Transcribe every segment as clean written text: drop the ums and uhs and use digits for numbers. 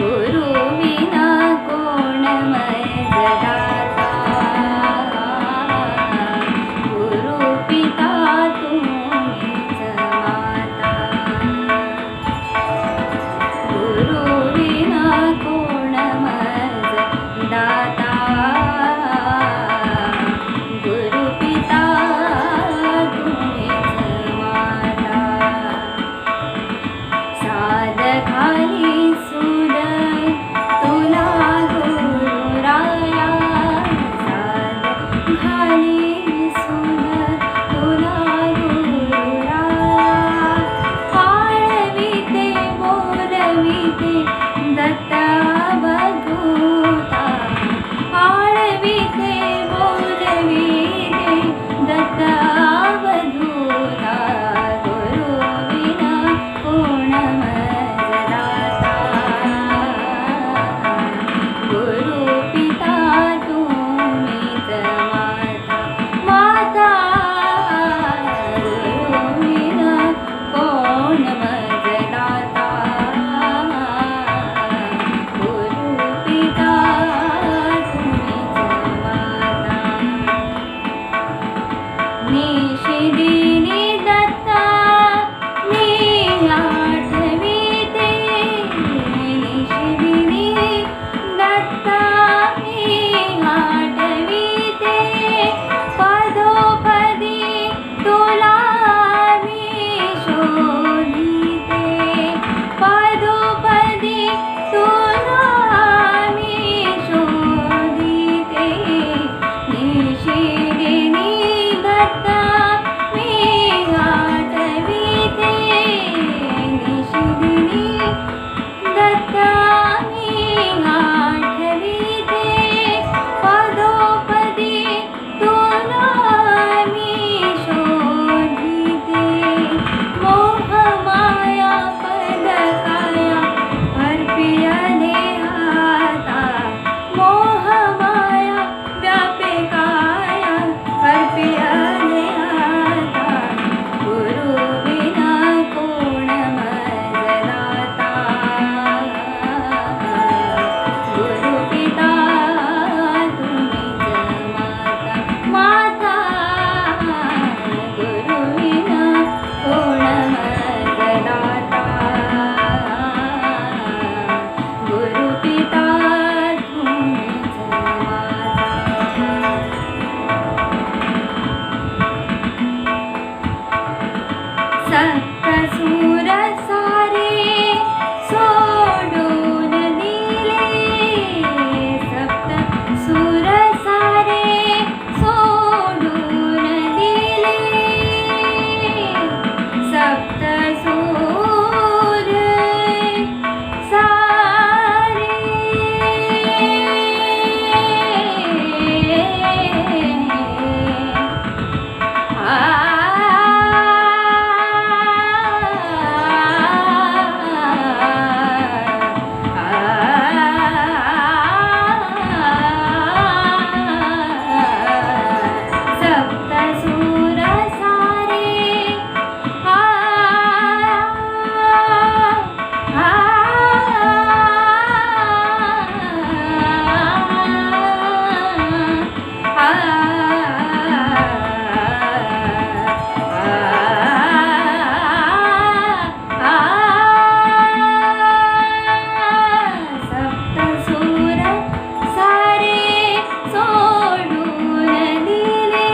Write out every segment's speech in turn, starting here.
गुरु विना कोण मज दाता, गुरु पिता तुम्हीच माता, गुरु विना कोण मज दाता, गुरु पिता तुम्हीच माता, साद खाली सुद तुला गुरुराया, साद खाली सुद तुला गुरुराया, आळविते बोलविते दत्त अवधूता, आळविते बोलविते दत्त अवधूता, गुरु विना कोण मज दाता, गुरु पिता तुम्हीच माता, गुरु विना कोण मज दाता, गुरु पिता तुम्हीच माता, निशिदिनी दत्ता मी आठविते, निशिदिनी दत्ता मी आठविते, पदोपदी तुला मी शोधिते, पदोपदी तुला मी शोधिते, निशिदिनी दत्ता मी आठविते, निशिदिनी दत्ता मी आठविते, पदोपदी तुला मी शोधिते, मोहमाया पदकाया अर्पिया देहाता, मोहमाया व्यापे काया अर्पिया देहाता, गुरु विना कोण मज दाता, गुरु पिता तुम्हीच माता, गुरु विना कोण मज दाता, गुरु पिता तुम्हीच माता, सप्तसूर सारे सोडून दिले, सप्तसूर सारे सोडून दिले, सप्तसूर सारे सप्तसूर सारे सप्तसूर सारे सोडून दिले,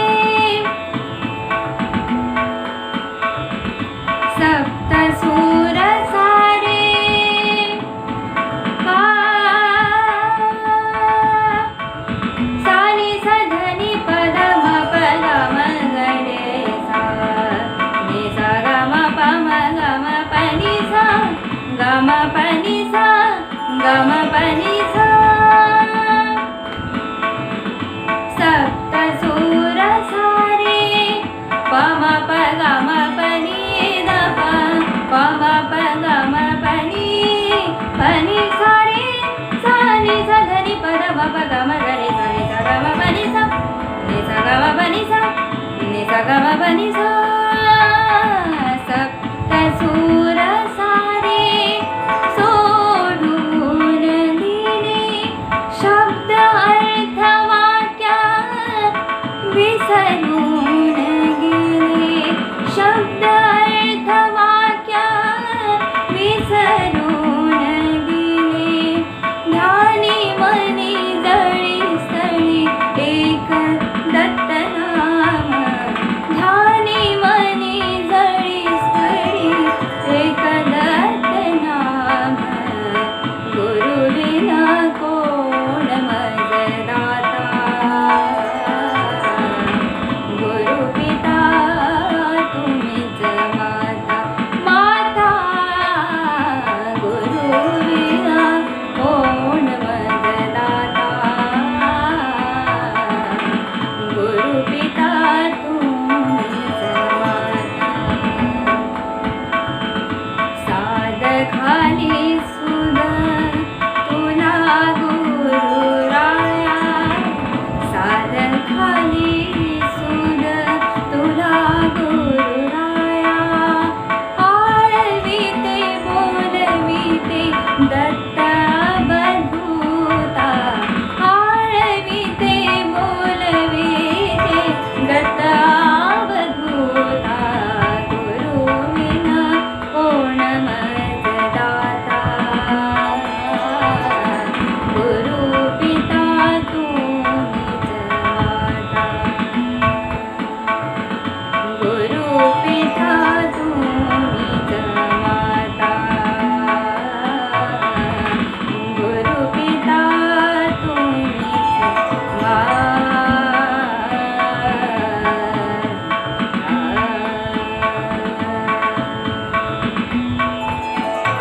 सप्तसूर सारे सानी सधनी पदम पदम गडे सा, नि सा गम पम गम पनि सा, गम पनि सा, गम पनि सा, सप्तसूर सारे पम पगम पनि दप, पम पगम पनि पनि सारे सानी सधनी पदम पगम गरे सा, नि सा गम पनि सा, नि सा गम पनि सा, नि सा गम पनि